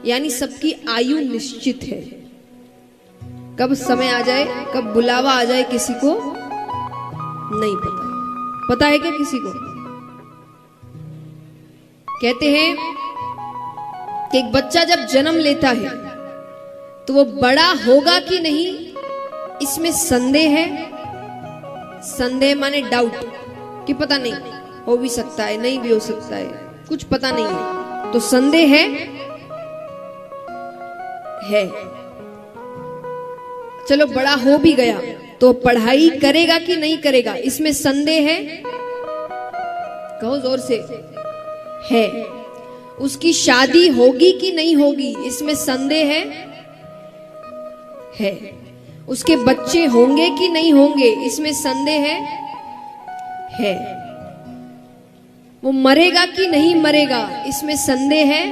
यानी सबकी आयु निश्चित है। कब समय आ जाए, कब बुलावा आ जाए, किसी को नहीं पता। पता है क्या किसी को? कहते हैं कि एक बच्चा जब जन्म लेता है तो वो बड़ा होगा कि नहीं, इसमें संदेह है। संदेह माने डाउट, कि पता नहीं, हो भी सकता है, नहीं भी हो सकता है, कुछ पता नहीं है, तो संदेह है। चलो बड़ा हो भी गया तो पढ़ाई करेगा कि नहीं करेगा, इसमें संदेह है। कहो जोर से, है। उसकी शादी होगी कि नहीं होगी, इसमें संदेह है। उसके बच्चे होंगे कि नहीं होंगे, इसमें संदेह है। वो मरेगा कि नहीं मरेगा, इसमें संदेह है।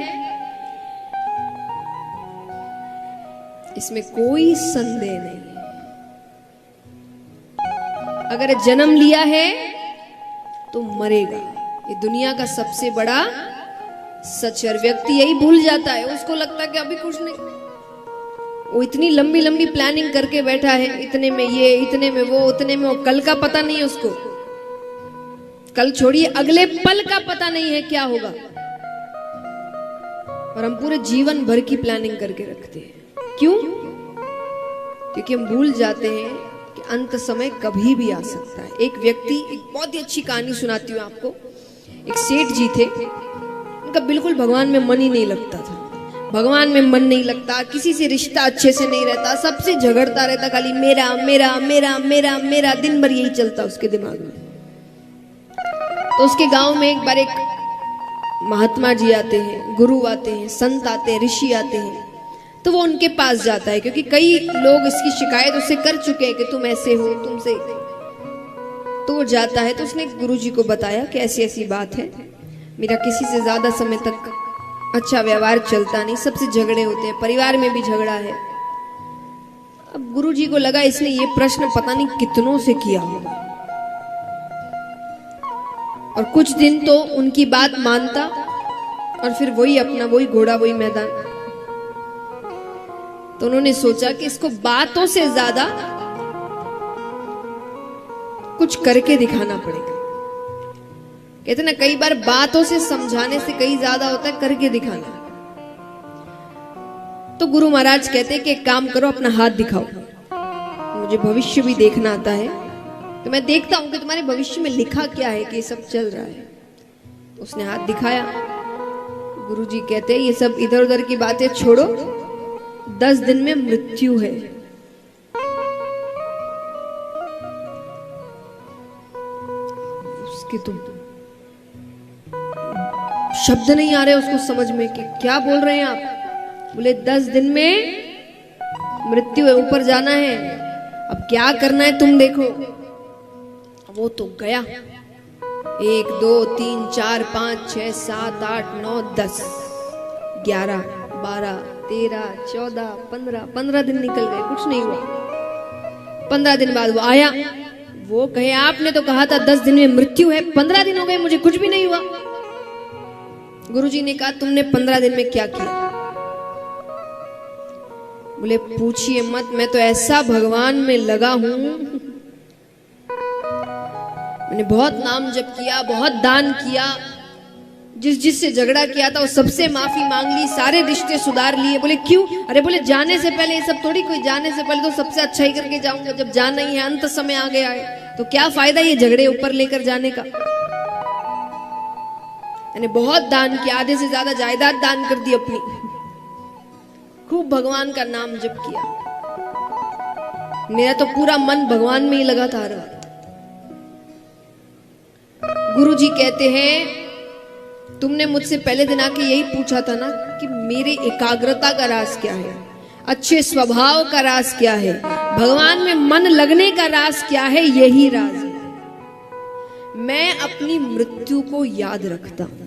इसमें कोई संदेह नहीं है। अगर जन्म लिया है तो मरेगा, ये दुनिया का सबसे बड़ा सच है। व्यक्ति यही भूल जाता है, उसको लगता है कि अभी कुछ नहीं। वो इतनी लंबी लंबी प्लानिंग करके बैठा है, इतने में ये, इतने में वो, उतने में वो, कल का पता नहीं है उसको। कल छोड़िए, अगले पल का पता नहीं है क्या होगा। और हम पूरे जीवन भर की प्लानिंग करके रखते हैं। क्यों? क्योंकि हम भूल जाते हैं कि अंत समय कभी भी आ सकता है। एक व्यक्ति, एक बहुत ही अच्छी कहानी सुनाती हूँ आपको। एक सेठ जी थे, उनका बिल्कुल भगवान में मन ही नहीं लगता था। भगवान में मन नहीं लगता, किसी से रिश्ता अच्छे से नहीं रहता, सबसे झगड़ता रहता, खाली मेरा मेरा मेरा मेरा मेरा, दिन भर यही चलता उसके दिमाग में। तो उसके गांव में एक बार एक महात्मा जी आते हैं, गुरु आते हैं, संत आते हैं, ऋषि आते हैं। तो वो उनके पास जाता है, क्योंकि कई लोग इसकी शिकायत उससे कर चुके हैं कि तुम ऐसे हो, तुमसे। तो वो जाता है, तो उसने गुरु जी को बताया कि ऐसी ऐसी बात है, मेरा किसी से ज्यादा समय तक अच्छा व्यवहार चलता नहीं, सबसे झगड़े होते हैं, परिवार में भी झगड़ा है। अब गुरु जी को लगा इसने ये प्रश्न पता नहीं कितनों से किया होगा, और कुछ दिन तो उनकी बात मानता, और फिर वही अपना, वही घोड़ा, वही मैदान। तो उन्होंने सोचा कि इसको बातों से ज्यादा कुछ करके दिखाना पड़ेगा। कहते ना, कई बार बातों से समझाने से कई ज्यादा होता है करके दिखाना। तो गुरु महाराज कहते हैं कि एक काम करो, अपना हाथ दिखाओ, मुझे भविष्य भी देखना आता है, तो मैं देखता हूं कि तुम्हारे भविष्य में लिखा क्या है कि ये सब चल रहा है। उसने हाथ दिखाया। गुरु जी कहते हैं ये सब इधर उधर की बातें छोड़ो, 10 दिन में मृत्यु है। उसके तुम शब्द नहीं आ रहे उसको समझ में कि क्या बोल रहे हैं आप। बोले 10 दिन में मृत्यु है, ऊपर जाना है, अब क्या करना है तुम देखो। वो तो गया, 1 2 3 4 5 6 7 8 9 10 11 12 13 14 15 दिन निकल गए, कुछ नहीं हुआ। 15 दिन बाद वो आया, वो कहे आपने तो कहा था 10 दिन में मृत्यु है, 15 दिन हो गए मुझे कुछ भी नहीं हुआ। गुरुजी ने कहा तुमने 15 दिन में क्या किया? बोले पूछिए मत, मैं तो ऐसा भगवान में लगा हूं, मैंने बहुत नाम जप किया, बहुत दान किया, जिससे झगड़ा किया था वो सबसे माफी मांग ली, सारे रिश्ते सुधार लिए। बोले क्यों? अरे बोले जाने से पहले ये सब थोड़ी, कोई जाने से पहले तो सबसे अच्छा ही करके जाऊंगा, जब जाना ही है, अंत समय आ गया है तो क्या फायदा ये झगड़े ऊपर लेकर जाने का। मैंने बहुत दान किया, आधे से ज्यादा जायदाद दान कर दी अपनी, खूब भगवान का नाम जप किया, मेरा तो पूरा मन भगवान में ही लगा था। गुरु जी कहते हैं तुमने मुझसे पहले दिन आके यही पूछा था ना कि मेरे एकाग्रता का राज क्या है, अच्छे स्वभाव का राज क्या है, भगवान में मन लगने का राज क्या है। यही राज है। मैं अपनी मृत्यु को याद रखता हूं,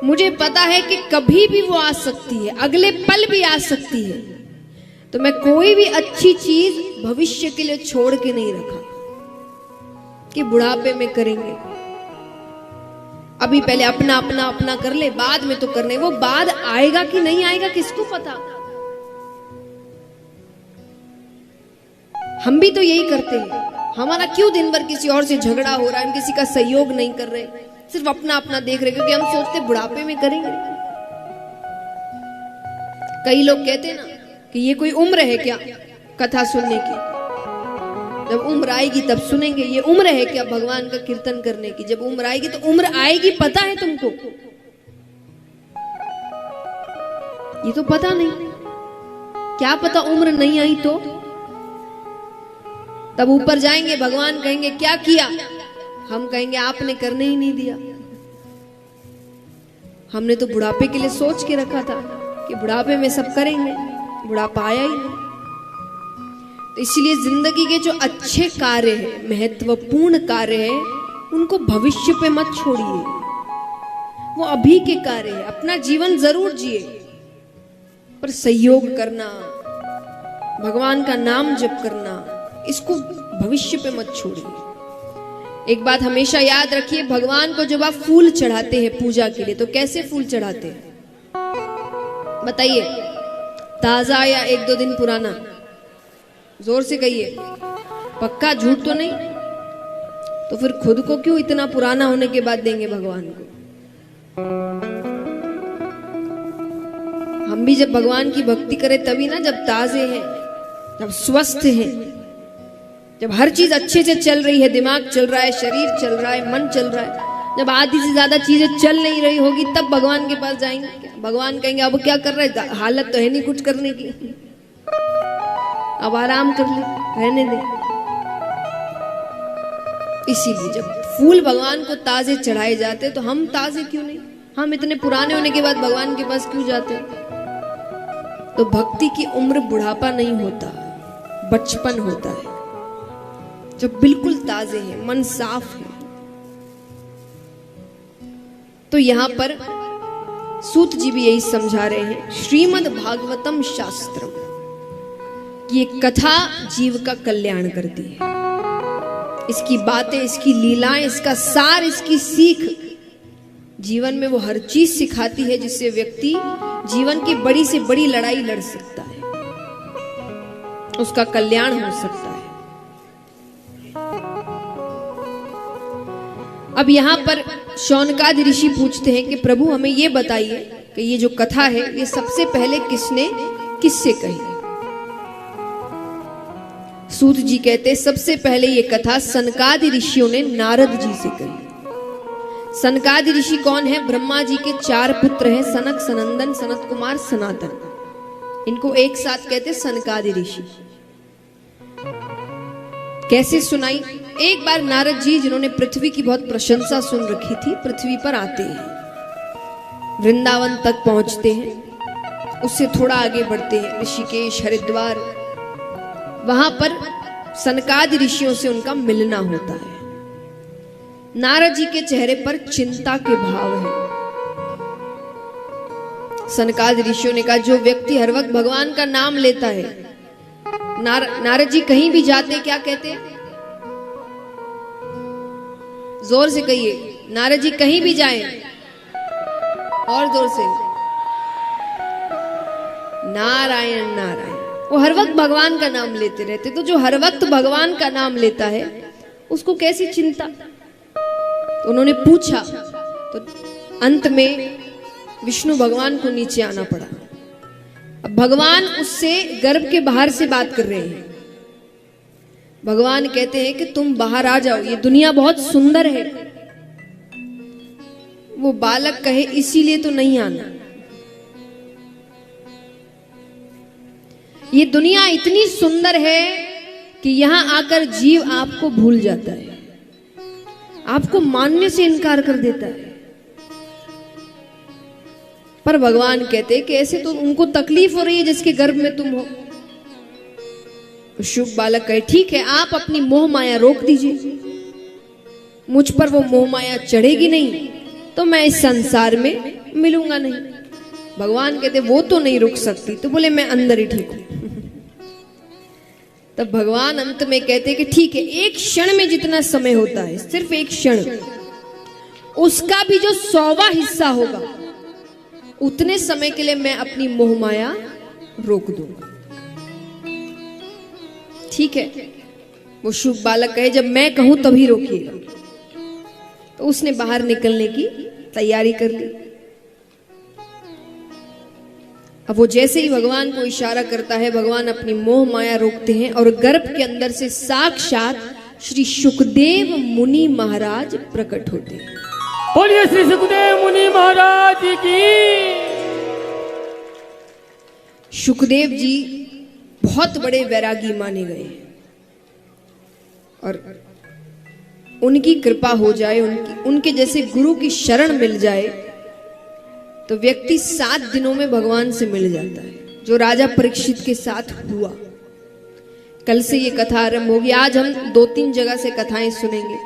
मुझे पता है कि कभी भी वो आ सकती है, अगले पल भी आ सकती है, तो मैं कोई भी अच्छी चीज भविष्य के लिए छोड़ के नहीं रखा कि बुढ़ापे में करेंगे। अभी पहले अपना अपना अपना कर ले, बाद में तो करने। वो बाद आएगा कि नहीं आएगा किसको पता। हम भी तो यही करते हैं। हमारा क्यों दिन भर किसी और से झगड़ा हो रहा है, हम किसी का सहयोग नहीं कर रहे, सिर्फ अपना अपना देख रहे, क्योंकि हम सोचते बुढ़ापे में करेंगे। कई लोग कहते हैं ना कि ये कोई उम्र है क्या कथा सुनने की, जब उम्र आएगी तब सुनेंगे। ये उम्र है क्या भगवान का कीर्तन करने की, जब उम्र आएगी तो उम्र आएगी, पता है तुमको? ये तो पता नहीं। क्या पता उम्र नहीं आई तो? तब ऊपर जाएंगे, भगवान कहेंगे क्या किया? हम कहेंगे आपने करने ही नहीं दिया। हमने तो बुढ़ापे के लिए सोच के रखा था कि बुढ़ापे में सब करेंगे, बुढ़ापा आया ही नहीं। तो इसलिए जिंदगी के जो अच्छे कार्य हैं, महत्वपूर्ण कार्य हैं, उनको भविष्य पे मत छोड़िए। वो अभी के कार्य है। अपना जीवन जरूर जिए, पर सहयोग करना, भगवान का नाम जप करना, इसको भविष्य पे मत छोड़िए। एक बात हमेशा याद रखिए, भगवान को जब आप फूल चढ़ाते हैं पूजा के लिए, तो कैसे फूल चढ़ाते हैं बताइए? ताजा या 1-2 दिन पुराना? जोर से कहिए, पक्का, झूठ तो नहीं? तो फिर खुद को क्यों इतना पुराना होने के बाद देंगे भगवान को? हम भी जब भगवान की भक्ति करें तभी ना, जब ताजे हैं, जब स्वस्थ हैं, जब हर चीज अच्छे से चल रही है, दिमाग चल रहा है, शरीर चल रहा है, मन चल रहा है। जब आधी से ज्यादा चीजें चल नहीं रही होगी तब भगवान के पास जाएंगे। भगवान कहेंगे अब क्या कर रहे हैं, हालत तो है नहीं कुछ करने की, अब आराम कर ले, रहने दे। इसीलिए जब फूल भगवान को ताजे चढ़ाए जाते तो हम ताजे क्यों नहीं? हम इतने पुराने होने के बाद भगवान के पास क्यों जाते? तो भक्ति की उम्र बुढ़ापा नहीं होता, बचपन होता है, जब बिल्कुल ताजे हैं, मन साफ है। तो यहां पर सूत जी भी यही समझा रहे हैं, श्रीमद् भागवतम शास्त्रम, ये कथा जीव का कल्याण करती है। इसकी बातें, इसकी लीलाएं, इसका सार, इसकी सीख जीवन में वो हर चीज सिखाती है जिससे व्यक्ति जीवन की बड़ी से बड़ी लड़ाई लड़ सकता है, उसका कल्याण हो सकता है। अब यहां पर शौनकादि ऋषि पूछते हैं कि प्रभु हमें ये बताइए कि ये जो कथा है ये सबसे पहले किसने किससे कही? सूत जी कहते सबसे पहले ये कथा सनकादि ऋषियों ने नारद जी से कही। सनकादि ऋषि कौन है? ब्रह्मा जी के 4 पुत्र हैं, सनक, सनंदन, सनत कुमार, सनातन। इनको एक साथ कहते सनकादि ऋषि। कैसे सुनाई? एक बार नारद जी, जिन्होंने पृथ्वी की बहुत प्रशंसा सुन रखी थी, पृथ्वी पर आते हैं, वृंदावन तक पहुंचते हैं, उससे थोड़ा आगे बढ़ते हैं, ऋषिकेश, हरिद्वार, वहां पर सनकादि ऋषियों से उनका मिलना होता है। नारद जी के चेहरे पर चिंता के भाव हैं। सनकादि ऋषियों ने कहा जो व्यक्ति हर वक्त भगवान का नाम लेता है, नारद जी कहीं भी जाते क्या कहते हैं? जोर से कहिए, नारद जी कहीं भी जाएं, और जोर से, नारायण नारायण। वो हर वक्त भगवान का नाम लेते रहते। तो जो हर वक्त भगवान का नाम लेता है उसको कैसी चिंता? तो उन्होंने पूछा, तो अंत में विष्णु भगवान को नीचे आना पड़ा। अब भगवान उससे गर्भ के बाहर से बात कर रहे हैं। भगवान कहते हैं कि तुम बाहर आ जाओ, ये दुनिया बहुत सुंदर है। वो बालक कहे इसीलिए तो नहीं आना, ये दुनिया इतनी सुंदर है कि यहां आकर जीव आपको भूल जाता है, आपको मानने से इनकार कर देता है। पर भगवान कहते हैं कि ऐसे तो उनको तकलीफ हो रही है जिसके गर्भ में तुम हो। शुभ बालक कहे ठीक है, आप अपनी मोह माया रोक दीजिए, मुझ पर वो मोह माया चढ़ेगी नहीं तो मैं इस संसार में मिलूंगा नहीं। भगवान कहते वो तो नहीं रुक सकती, तो बोले मैं अंदर ही ठीक हूं। तब भगवान अंत में कहते कि ठीक है, एक क्षण में जितना समय होता है, सिर्फ एक क्षण, उसका भी जो 100वां हिस्सा होगा उतने समय के लिए मैं अपनी मोह माया रोक दूंगा। ठीक है, वो शुभ बालक कहे जब मैं कहूं तभी रोकिएगा। तो उसने बाहर निकलने की तैयारी कर ली। अब वो जैसे ही भगवान को इशारा करता है, भगवान अपनी मोह माया रोकते हैं और गर्भ के अंदर से साक्षात श्री सुखदेव मुनि महाराज प्रकट होते हैं। बोलिए श्री सुखदेव मुनि महाराज की। सुखदेव जी बहुत बड़े वैरागी माने गए और उनकी कृपा हो जाए, उनके जैसे गुरु की शरण मिल जाए तो व्यक्ति 7 दिनों में भगवान से मिल जाता है, जो राजा परीक्षित के साथ हुआ। कल से ये कथा आरंभ होगी। आज हम 2-3 जगह से कथाएं सुनेंगे,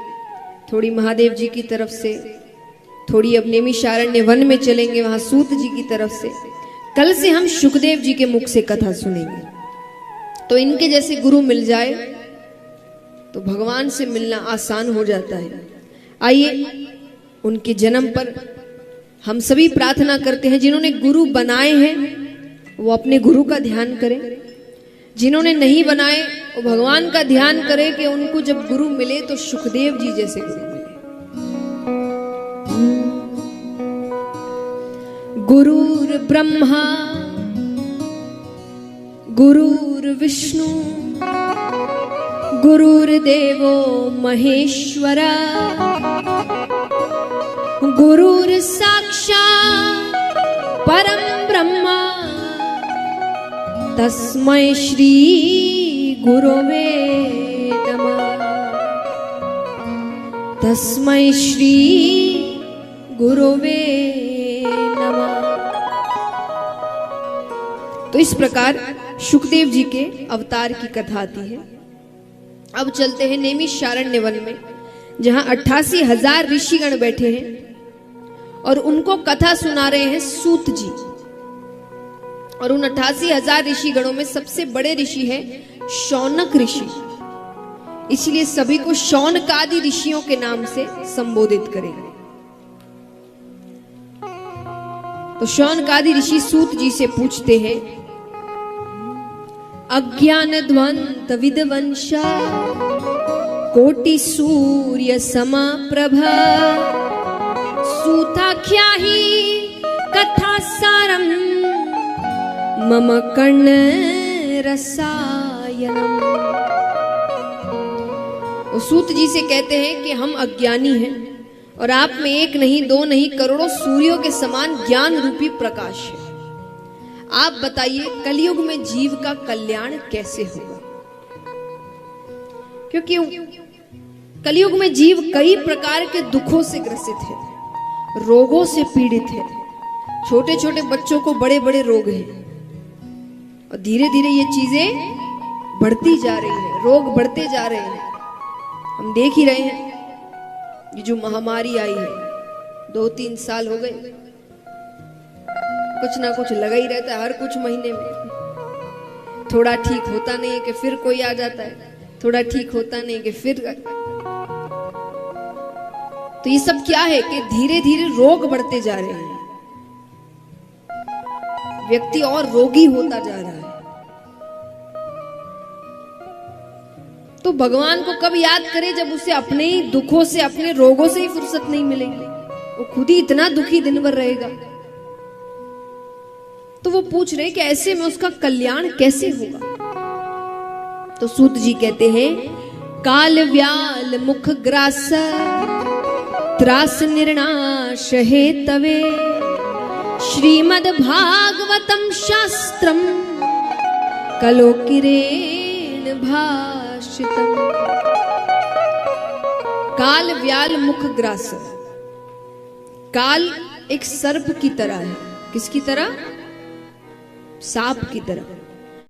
थोड़ी महादेव जी की तरफ से, थोड़ी अब नैमिषारण्य वन में चलेंगे, वहां सूत जी की तरफ से। कल से हम सुखदेव जी के मुख से कथा सुनेंगे। तो इनके जैसे गुरु मिल जाए तो भगवान से मिलना आसान हो जाता है। आइए उनके जन्म पर हम सभी प्रार्थना करते हैं, जिन्होंने गुरु बनाए हैं वो अपने गुरु का ध्यान करें, जिन्होंने नहीं बनाए वो भगवान का ध्यान करें कि उनको जब गुरु मिले तो सुखदेव जी जैसे गुरु मिले। गुरुर ब्रह्मा गुरुर विष्णु गुरुर्देवो महेश्वरा गुरुर साक्षात् परम ब्रह्मा तस्मै श्री गुरवे नमः। तस्मै श्री गुरवे नमः। तो इस प्रकार सुखदेव जी के अवतार की कथा आती है। अब चलते हैं नैमिषारण्य वन में, जहां 88,000 ऋषिगण बैठे हैं और उनको कथा सुना रहे हैं सूत जी। और उन 88,000 ऋषिगणों में सबसे बड़े ऋषि हैं शौनक ऋषि, इसलिए सभी को शौनकादि ऋषियों के नाम से संबोधित करेंगे। तो शौनकादि ऋषि सूत जी से पूछते हैं, अज्ञान ध्वंत विद्वंशा कोटि सूर्य समाप्रभा सूताख्या ही कथा सारम मम कर्ण रसायनम। वो सूत जी से कहते हैं कि हम अज्ञानी हैं और आप में एक नहीं, दो नहीं, करोड़ों सूर्यों के समान ज्ञान रूपी प्रकाश है। आप बताइए कलयुग में जीव का कल्याण कैसे होगा? क्योंकि कलयुग में जीव कई प्रकार के दुखों से ग्रसित है, रोगों से पीड़ित है। छोटे छोटे बच्चों को बड़े बड़े रोग हैं और धीरे धीरे ये चीजें बढ़ती जा रही है, रोग बढ़ते जा रहे हैं। हम देख ही रहे हैं, ये जो महामारी आई है 2-3 साल हो गए, कुछ ना कुछ लगा ही रहता है हर कुछ महीने में। थोड़ा ठीक होता नहीं है कि फिर कोई आ जाता है, थोड़ा ठीक होता नहीं कि फिर। तो ये सब क्या है कि धीरे धीरे रोग बढ़ते जा रहे हैं, व्यक्ति और रोगी होता जा रहा है। तो भगवान को कब याद करे? जब उसे अपने ही दुखों से, अपने रोगों से ही फुर्सत नहीं मिलेगी, वो खुद ही इतना दुखी दिन भर रहेगा। तो वो पूछ रहे कि ऐसे में उसका कल्याण कैसे होगा? तो सूत जी कहते हैं, काल व्याल मुख ग्रास त्रास निर्नाश हेतवे श्रीमद् भागवतम शास्त्रम कलोकिरेण भाषितम। काल व्याल मुख ग्रास। काल एक सर्प की तरह है। किसकी तरह? सांप की तरह।